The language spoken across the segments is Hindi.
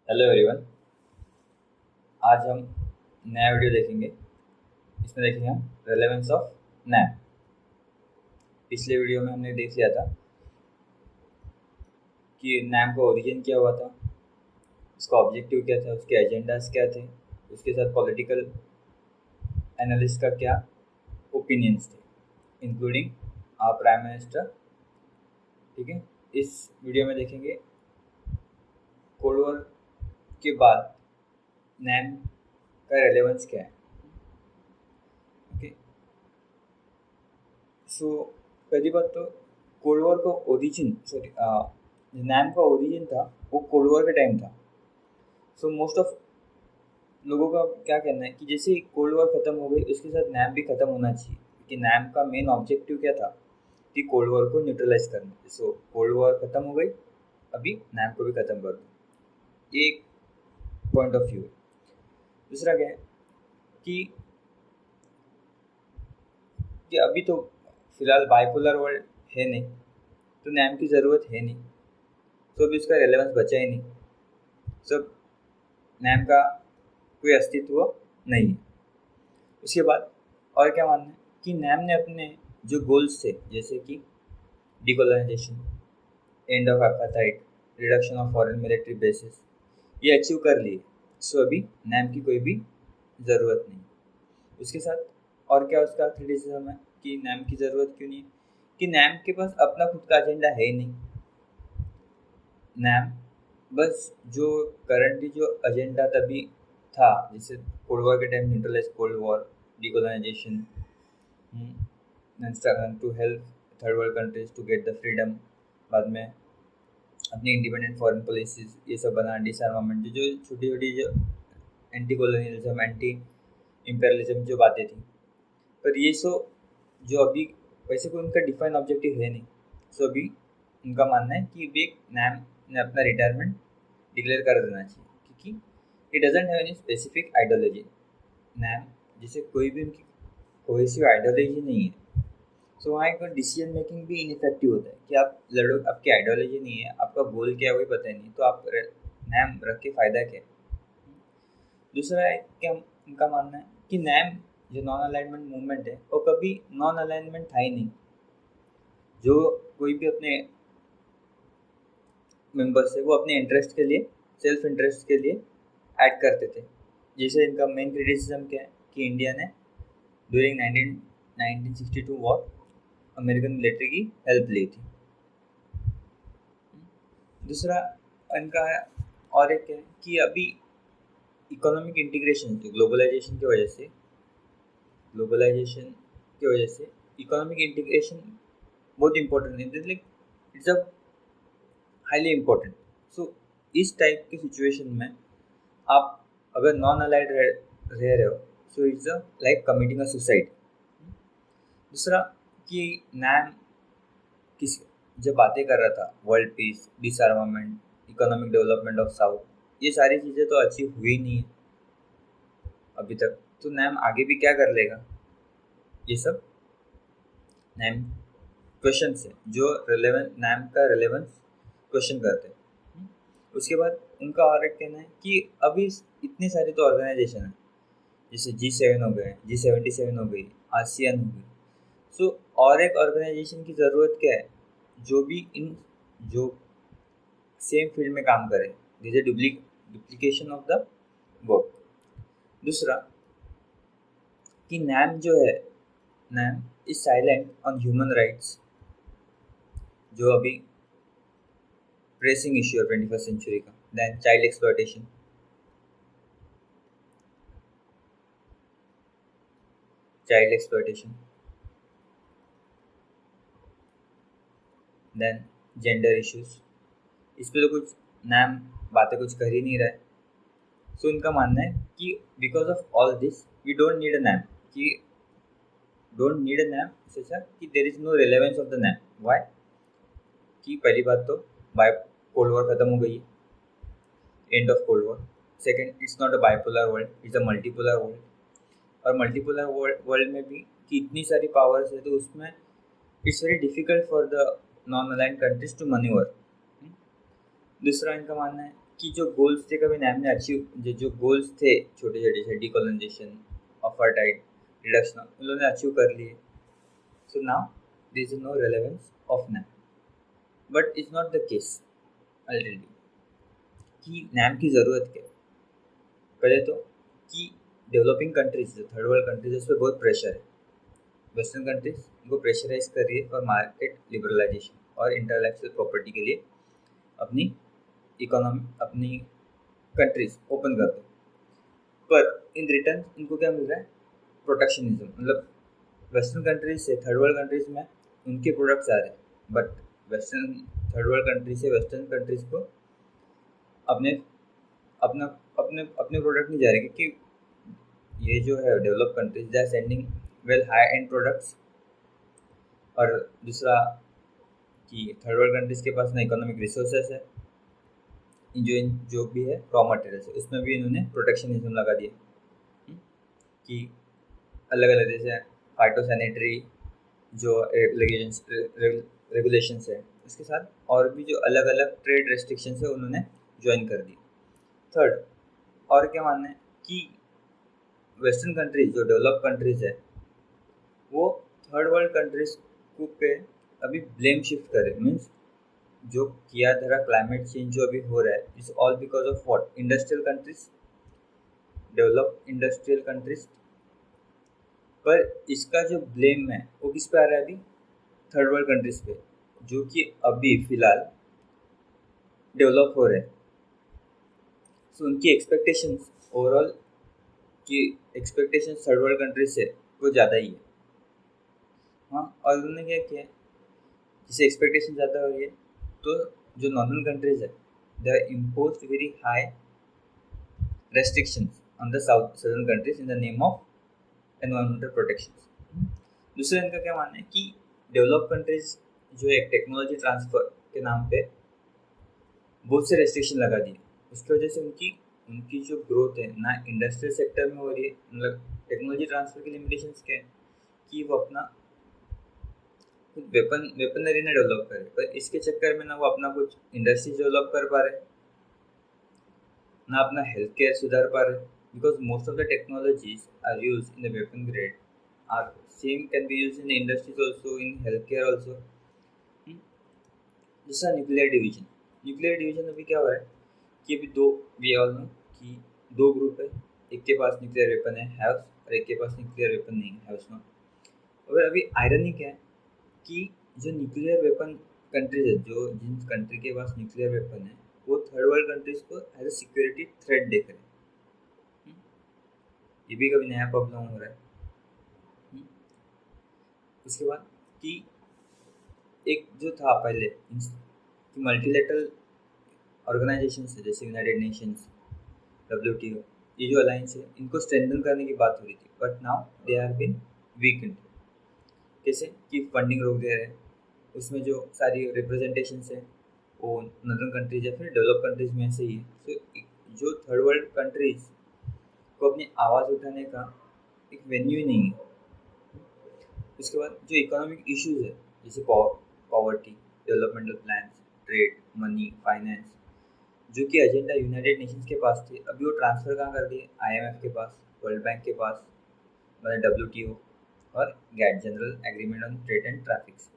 Hello everyone. आज हम नया वीडियो देखेंगे। इसमें देखेंगे हम रेलेवेंस ऑफ नैम। पिछले वीडियो में हमने देख लिया था कि नैम का ओरिजिन क्या हुआ था, उसका ऑब्जेक्टिव क्या था, उसके एजेंडाज क्या थे, उसके साथ पॉलिटिकल एनालिस्ट का क्या ओपिनियंस थे, इंक्लूडिंग प्राइम मिनिस्टर। ठीक है, इस वीडियो में देखेंगे कोल्ड वॉर के बाद नैम का रेलेवेंस क्या है। ओके, सो पहली बात तो कोल्ड वॉर का ओरिजिन नैम का ओरिजिन था वो कोल्ड वॉर के टाइम था। सो मोस्ट ऑफ लोगों का क्या कहना है कि जैसे ही कोल्ड वॉर ख़त्म हो गई उसके साथ नैम भी ख़त्म होना चाहिए, कि नैम का मेन ऑब्जेक्टिव क्या था कि कोल्ड वॉर को न्यूट्रलाइज करना। सो कोल्ड वॉर ख़त्म हो गई, अभी नैम को भी ख़त्म कर दो। एक पॉइंट ऑफ व्यू है। दूसरा क्या है कि अभी तो फिलहाल बाइपोलर वर्ल्ड है नहीं, तो नैम की ज़रूरत है नहीं, तो अभी उसका रेलेवेंस बचा ही नहीं। सब नैम का कोई अस्तित्व नहीं है। उसके बाद और क्या मानना है कि नैम ने अपने जो गोल्स थे, जैसे कि decolonisation, end of apartheid, reduction of foreign military bases, ये अचीव कर लिए। सो अभी नैम की कोई भी ज़रूरत नहीं। उसके साथ और क्या उसका क्रिटिसिज्म है कि नैम की ज़रूरत क्यों नहीं है, कि नैम के पास अपना खुद का एजेंडा है ही नहीं। नैम बस जो करंटली जो एजेंडा तभी था, जैसे कोल्ड वॉर के time neutralise cold war, decolonisation, to help third world countries to get the freedom, बाद में अपनी इंडिपेंडेंट फॉरेन पॉलिसीज ये सब बना, डिसआर्मामेंट, जो छोटी छोटी जो एंटी कॉलोनियलिज्म, एंटी इम्पेरियलिज्म जो बातें थी। पर ये सो जो अभी वैसे कोई उनका डिफाइन ऑब्जेक्टिव है नहीं। सो अभी उनका मानना है कि भी नैम ने अपना रिटायरमेंट डिक्लेयर कर देना चाहिए, क्योंकि it doesn't have any specific ideology. NAM जैसे कोई भी उनकी कोहेसिव आइडियोलॉजी नहीं है। सो वहाँ एक डिसीजन मेकिंग भी इनफेक्टिव होता है कि आप लड़ो, आपकी आइडियोलॉजी नहीं है, आपका गोल क्या है वही पता नहीं, तो आप नैम रख के फ़ायदा क्या है। दूसरा है क्या उनका मानना है कि नैम जो नॉन अलाइनमेंट मूवमेंट है वो कभी नॉन अलाइनमेंट था ही नहीं। जो कोई भी अपने मेंबर्स है वो अपने इंटरेस्ट के लिए, सेल्फ इंटरेस्ट के लिए ऐड करते थे। जैसे इनका मेन क्रिटिसिज्म क्या है कि इंडिया ने ड्यूरिंग 1962 वॉर अमेरिकन मिलिट्री की हेल्प ली थी। दूसरा इनका है और एक है कि अभी इकोनॉमिक इंटीग्रेशन, जो ग्लोबलाइजेशन की वजह से इकोनॉमिक इंटीग्रेशन बहुत इंपॉर्टेंट है, like it's a highly important. So इस टाइप की सिचुएशन में आप अगर नॉन अलाइड रह रहे हो, so it's a like committing a suicide. दूसरा कि नैम किस जब बातें कर रहा था world peace, डिसआर्मामेंट, economic development of south, ये सारी चीज़ें तो अचीव हुई नहीं है अभी तक, तो नैम आगे भी क्या कर लेगा। ये सब नैम क्वेश्चन है जो रिलेवेंट नैम का रिलेवेंस क्वेश्चन करते हैं। उसके बाद उनका और एक कहना है कि अभी इतनी सारी तो ऑर्गेनाइजेशन है, जैसे G7 हो गए, G77 हो गई, आसियान हो गई। सो और एक ऑर्गेनाइजेशन की ज़रूरत क्या है जो भी इन जो सेम फील्ड में काम करे, जैसे डुप्लीकेशन ऑफ द वर्क। दूसरा कि नैम जो है, NAM is silent on human rights, जो अभी प्रेसिंग इश्यू है 21st सेंचुरी का। Then child exploitation, child exploitation, then gender issues. इस पे तो कुछ नैम बातें कुछ कर ही नहीं रहा है। सो इनका मानना है कि because of all this we don't need a NAM, कि डोंट नीड अ नैम सोचा कि there is no relevance of the NAM. Why? कि पहली बात तो बाय कोल्ड वॉर खत्म हो गई है, end of cold war. Second, it's not a bipolar world, it's a multipolar world. और मल्टीपोलर वर्ल्ड में भी कि इतनी सारी पावर्स है, तो उसमें it's very difficult for the non aligned countries to manoeuvre. दूसरा इनका मानना है कि जो गोल्स थे कभी नैम ने अचीव जो गोल्स थे छोटे छोटे से डीकोलोनाइजेशन, अपार्थाइड, रिडक्शन, उन्होंने अचीव कर लिए. So now there is no relevance of NAM. But it's not the case. Already कि नैम की ज़रूरत क्या है. पहले तो कि डेवलपिंग कंट्रीज जो थर्ड वर्ल्ड कंट्रीज उस पर बहुत प्रेशर है. वेस्टर्न कंट्रीज उनको प्रेशराइज कर रही है और मार्केट लिबरलाइजेशन और इंटेलेक्चुअल प्रॉपर्टी के लिए अपनी इकोनॉमी, अपनी कंट्रीज ओपन कर दो. पर इन रिटर्न इनको क्या मिल रहा है? प्रोटेक्शनिज्म. मतलब वेस्टर्न कंट्रीज से थर्ड वर्ल्ड कंट्रीज में उनके प्रोडक्ट्स आ रहे हैं, but western third world countries से वेस्टर्न कंट्रीज को अपने अपना अपने अपने प्रोडक्ट नहीं जा रहे, क्योंकि ये जो है develop countries they are sending well high end products. और दूसरा कि थर्ड वर्ल्ड कंट्रीज के पास ना इकोनॉमिक रिसोर्सेस है, जो भी है रॉ मटेरियल्स है उसमें भी इन्होंने प्रोटेक्शनिज्म लगा दिया. कि अलग अलग जैसे फाइटोसैनिटरी जो रेगुलेशंस है उसके साथ और भी जो अलग अलग ट्रेड रेस्ट्रिक्शंस है उन्होंने ज्वाइन कर दी. थर्ड, और क्या मानना है कि वेस्टर्न कंट्रीज जो डेवलप कंट्रीज है वो थर्ड वर्ल्ड कंट्रीज को पे अभी ब्लेम शिफ्ट करे. मीन्स जो किया धरा क्लाइमेट चेंज जो अभी हो रहा है it's all because of what? Industrial countries, develop industrial countries. पर इसका जो ब्लेम है वो किस पे आ रहा है? अभी थर्ड वर्ल्ड कंट्रीज पे, जो कि अभी फिलहाल डेवलप हो रहे हैं. सो उनकी एक्सपेक्टेशंस ओवरऑल की एक्सपेक्टेशंस थर्ड वर्ल्ड कंट्रीज से वो ज़्यादा ही है. हाँ, और उन्होंने क्या किया है, जिससे एक्सपेक्टेशन ज़्यादा हो रही है तो जो नॉर्दर्न कंट्रीज है they are impose very high restrictions on the southern countries in the name of environmental protections. दूसरा इनका क्या मानना है कि डेवलप कंट्रीज जो एक टेक्नोलॉजी ट्रांसफर के नाम पे बहुत से रेस्ट्रिक्शन लगा दिए. उसकी वजह से उनकी उनकी जो ग्रोथ है ना इंडस्ट्रियल सेक्टर में हो रही है. मतलब टेक्नोलॉजी ट्रांसफर की लिमिटेशंस क्या है कि वो अपना वेपनरी ना डेवलप करे, पर इसके चक्कर में ना वो अपना कुछ इंडस्ट्री डेवलप कर पा रहे, ना अपना हेल्थ केयर सुधार पा रहे. Because most of the technologies are use in the weapon grade are same can be use in industries also, in health care also. दूसरा न्यूक्लियर डिवीजन. न्यूक्लियर डिवीजन अभी क्या हो रहा है कि अभी दो, वी ऑल नो कि दो ग्रुप है. एक के पास न्यूक्लियर वेपन है, हैव्स, और एक के पास न्यूक्लियर वेपन नहीं है, हैव्स नॉट. और अभी आयरनी क्या है कि जो न्यूक्लियर वेपन कंट्रीज है, जो जिन कंट्री के पास न्यूक्लियर वेपन है वो थर्ड वर्ल्ड कंट्रीज को एज अ सिक्योरिटी थ्रेट देख रहे हैं. ये भी कभी नया प्रॉब्लम हो रहा है. उसके बाद कि एक जो था पहले कि मल्टीलेटरल ऑर्गेनाइजेशन है जैसे यूनाइटेड नेशंस, WTO, ये जो अलायंस है इनको स्ट्रेंथन करने की बात हो रही थी, but now they are been weakened. कैसे कि फंडिंग रोक दे रहे हैं. उसमें जो सारी रिप्रेजेंटेशंस है वो नॉर्दर्न कंट्रीज या फिर डेवलप कंट्रीज में से ही है. तो जो थर्ड वर्ल्ड कंट्रीज को अपनी आवाज़ उठाने का एक वेन्यू ही नहीं है. उसके बाद जो इकोनॉमिक इश्यूज है जैसे poverty, developmental plans, trade, money, finance, जो कि एजेंडा यूनाइटेड नेशंस के पास थे अभी वो ट्रांसफ़र कहाँ कर दिए? IMF के पास, वर्ल्ड बैंक के पास, मतलब WTO और GATT, general agreement on trade and traffics.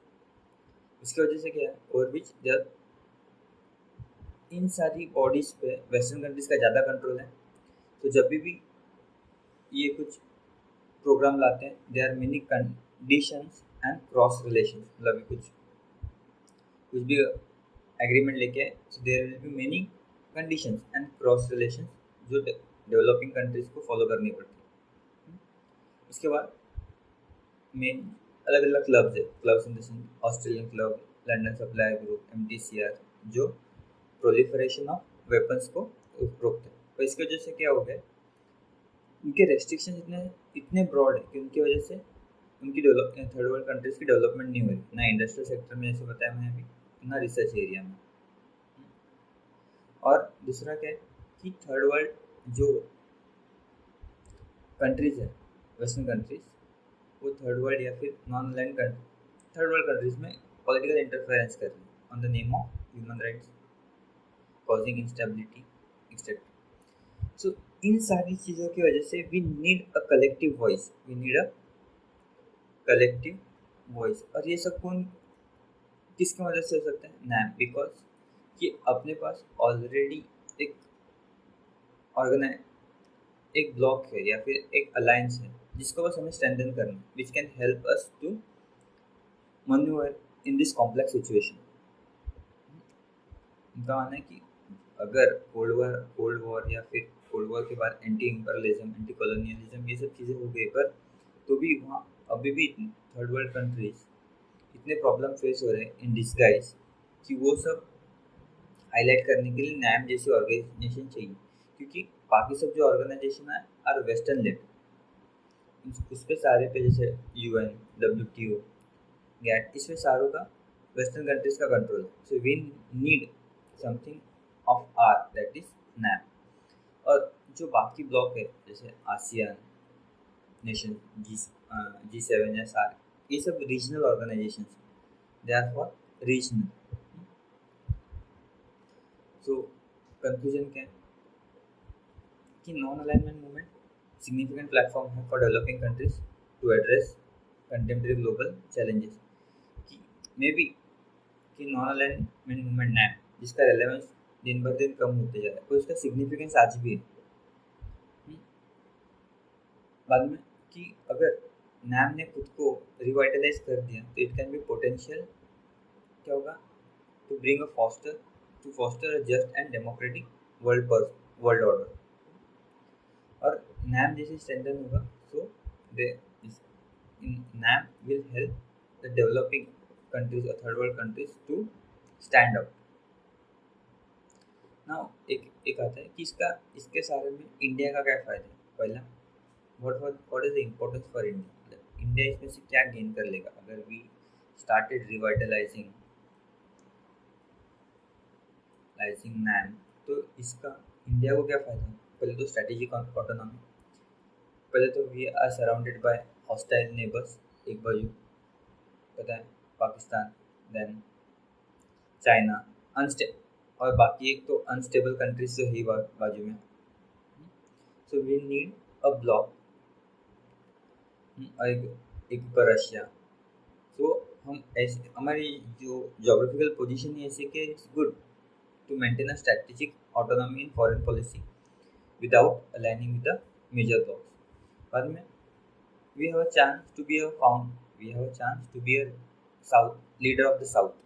उसकी वजह से क्या है, और बीच जब इन सारी बॉडीज़ पे वेस्टर्न कंट्रीज़ का ज़्यादा कंट्रोल है, तो जब भी ये कुछ प्रोग्राम लाते हैं they are many conditions and cross relations. मतलब कुछ भी एग्रीमेंट लेके आए so there will be many conditions and cross relations जो डेवलपिंग कंट्रीज को फॉलो करनी पड़ती है. उसके बाद मेन अलग अलग क्लब्स है. Clubs in the sense Australian club, London supply group, MTCR, जो प्रोलिफरेशन ऑफ वेपन्स को रोकते हैं. तो इसकी वजह से क्या हो गया, उनके रेस्ट्रिक्शन इतने इतने ब्रॉड है कि उनकी वजह से उनकी थर्ड वर्ल्ड कंट्रीज की डेवलपमेंट नहीं हो रही, ना इंडस्ट्रियल सेक्टर में जैसे बताया मैंने अभी, ना रिसर्च एरिया में. और दूसरा क्या है कि थर्ड वर्ल्ड जो कंट्रीज है, वेस्टर्न कंट्रीज, वो थर्ड वर्ल्ड या फिर non aligned third world countries में पॉलिटिकल इंटरफेरेंस कर रही है on the name of human rights, causing instability, etcetera. So इन सारी चीज़ों की वजह से we need a collective voice, we need a collective voice. और ये सब कौन किसकी मदद से हो सकता है? नैम, बिकॉज कि अपने पास ऑलरेडी एक ऑर्गेनाइज एक ब्लॉक है या फिर एक अलायंस है जिसको बस हमें स्ट्रेंथन करना है, which can help us to manoeuvre in this complex situation. उनका मानना है कि अगर कोल्ड वॉर या फिर कोल्ड वॉर के बाद एंटी इम्परलिज्म, एंटी कॉलोनियलिज्म, ये सब चीज़ें हो गई, पर तो भी वहाँ अभी भी थर्ड वर्ल्ड कंट्रीज इतने प्रॉब्लम फेस हो रहे हैं इन डिस्गाइज कि वो सब हाईलाइट करने के लिए नैम जैसी ऑर्गेनाइजेशन चाहिए। क्योंकि बाकी सब जो ऑर्गेनाइजेशन है आर वेस्टर्न लेड, उस पे सारे पे जैसे UN, WTO, गैट, इसमें सारों का वेस्टर्न कंट्रीज का कंट्रोल है। So we need something of our, that is NAM. और जो बाकी ब्लॉक है जैसे आसियान नेशन, G7 या सार्क, ये सब regional organisation, they are for regional. So conclusion क्या है कि non alignment movement significant platform है for developing countries to address contemporary global challenges. कि मे बी कि नॉन अलाइनमेंट मूवमेंट नैम, जिसका रेलेवेंस दिन भर दिन कम होते जा रहा है, पर उसका सिग्निफिकेंस आज भी है। हम्म, बाद में कि अगर नैम ने खुद को रिवाइटलाइज कर दिया तो इट कैन बी पोटेंशियल, क्या होगा, to bring a foster to foster a just and democratic world order. और नैम जैसे स्ट्रेंथन होगा, so they NAM will help the developing countries or third world countries to stand out. Now एक आता है कि इसके सारे में इंडिया का क्या फ़ायदा है। पहला, what is the importance for India, India इसमें से क्या गेन कर लेगा अगर वी स्टार्टेड रिवाइटलाइजिंग नैम। तो इसका इंडिया को क्या फ़ायदा है? पहले तो स्ट्रेटेजिक ऑटोनॉमी, पहले तो we are surrounded by hostile neighbours, एक बाजू पता है पाकिस्तान, देन चाइना, अनस्टे और बाकी एक तो अनस्टेबल कंट्रीज तो ही बाजू में। So we need a bloc, और एक ऊपर रशिया। सो हम ऐसे हमारी जो जोग्राफिकल पोजीशन है ऐसे कि it's good to maintain a strategic autonomy in foreign policy without aligning with the major blocs. बाद में we have a chance to be a south leader of the south,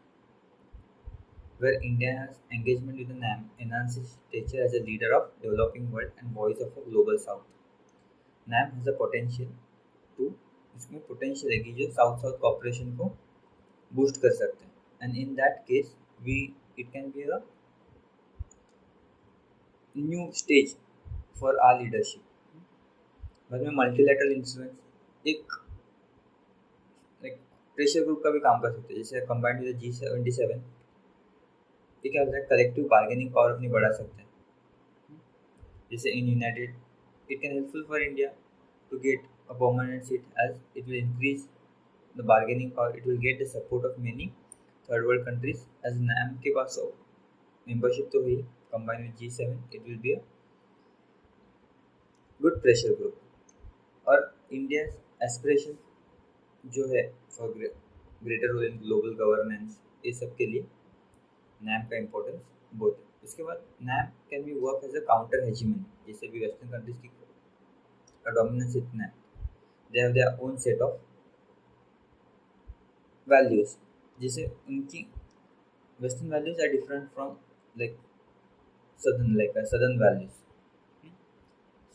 where India has engagement with the NAM enhances its stature as a leader of developing world and voice of a global south. NAM has a potential to, इसमें पोटेंशियल है कि जो साउथ साउथ कॉपरेशन को बूस्ट कर सकते हैं, and in that case we it can be a new stage for our leadership. बाद में मल्टीलैटरल इन्फ्लुएंस एक प्रेशर ग्रुप का भी काम कर सकते हैं, जैसे कंबाइंड विद G77, ये क्या होता है, कलेक्टिव बार्गेनिंग पावर अपनी बढ़ा सकते हैं। जैसे in United it can helpful for India to get a permanent seat as it will increase the bargaining power, it will get the support of many third world countries as NAM के पास मेंबरशिप तो हुई combined with G7, it will be a good pressure group. और इंडिया एस्पिरेशन जो है for greater role in global governance, ये सब के लिए नैम का इम्पोर्टेंस बहुत है। इसके बाद NAM can be work as a counter hegemony, जैसे भी वेस्टर्न कंट्रीज की डोमिनेंस इतना है, they have their own set of values, जैसे उनकी western values are different from like southern values.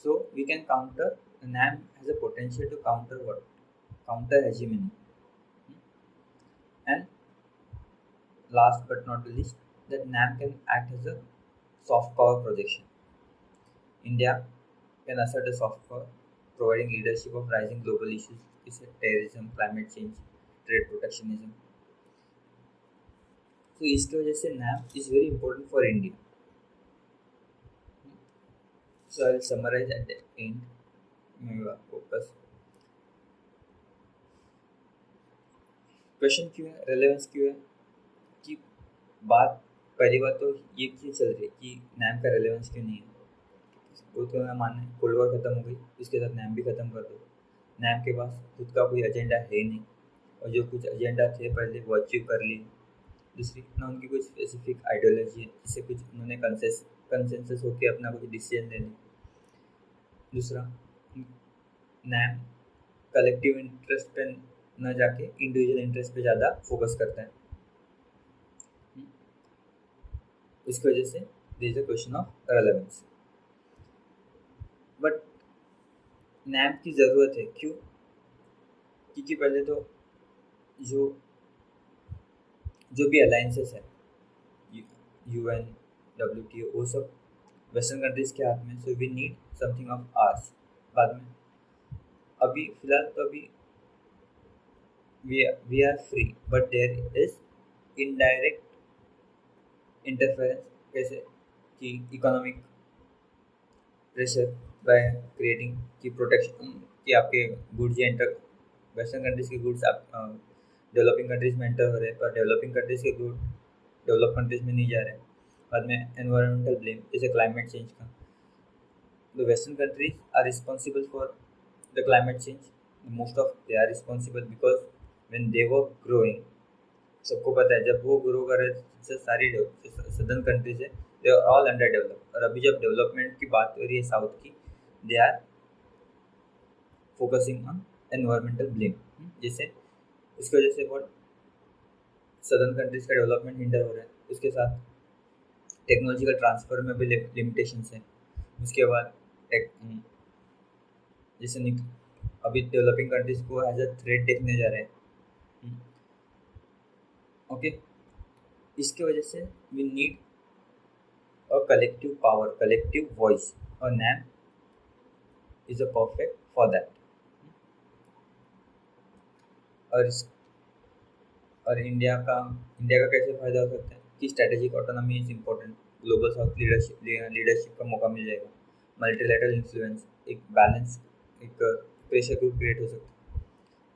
So we can counter, NAM has a potential to counter hegemony. And last but not the least, that NAM can act as a soft power projection. India can assert a soft power, providing leadership of rising global issues, is terrorism, climate change, trade protectionism. So इसकी वजह से NAM is very important for India. So I will summarize at the end. Focus. Question क्यों है, रेलेवेंस क्यों है कि बात पहली बात तो ये चीज़ चल रही है कि नैम का रेलेवेंस क्यों नहीं है। वो तो मैं मानना है कोल्ड वॉर ख़त्म हो गई, उसके साथ नैम भी ख़त्म कर दो। नैम के पास खुद का कोई एजेंडा है ही नहीं, और जो कुछ एजेंडा थे पहले वो अचीव कर लिए। दूसरी ना उनकी कुछ स्पेसिफिक आइडियोलॉजी है जिससे कुछ उन्होंने कंसेंसस होकर अपना कुछ डिसीजन ले ली। दूसरा, नैम कलेक्टिव इंटरेस्ट पे न जाके इंडिविजुअल इंटरेस्ट पे ज़्यादा फोकस करता है। इसकी वजह से there is a question of relevance. But NAM की ज़रूरत है क्यों? क्योंकि पहले तो जो जो भी अलाइंसेस है, UN, WTO, वो सब वेस्टर्न कंट्रीज के हाथ में, so we need something of ours बाद में। अभी फिलहाल तो अभी we are free, but there is indirect interference. कैसे कि इकोनॉमिक प्रेशर बाय क्रिएटिंग की प्रोटेक्शन कि आपके गुड्स या इंटर वेस्टर्न कंट्रीज के गुड्स आप डेवलपिंग कंट्रीज में एंटर हो रहे हैं, पर डेवलपिंग कंट्रीज के गुड डेवलप कंट्रीज में नहीं जा रहे हैं। बाद में एनवायरमेंटल ब्लेम, जैसे क्लाइमेट चेंज का, the western countries are responsible for the climate change. Most of they are responsible because when they were growing, सबको पता है जब वो ग्रो कर रहे थे सारी सदर्न कंट्रीज है, they are all under develop. और अभी जब डेवलपमेंट की बात हो रही है साउथ की, they are focusing on environmental blame. जैसे उसकी वजह से बहुत सदर्न कंट्रीज का डेवलपमेंट हिंडर हो रहा है। उसके साथ टेक्नोलॉजिकल ट्रांसफर में भी लिमिटेशंस है। उसके बाद जैसे अभी डेवलपिंग कंट्रीज को एज अ थ्रेट देखने जा रहे हैं। ओके, इसके वजह से we need a collective power, collective voice, और NAM is a perfect for that. और इंडिया का कैसे फ़ायदा हो सकता है कि strategic autonomy is important. Global south leadership का मौका मिल जाएगा। मल्टीलैटरल इन्फ्लुएंस, एक बैलेंस, एक प्रेशर ग्रुप क्रिएट हो सकता है,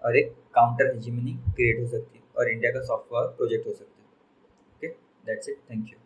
और एक काउंटर हेजिमनी क्रिएट हो सकती है, और इंडिया का सॉफ्ट पावर प्रोजेक्ट हो सकता है। Okay, that's it, thank you.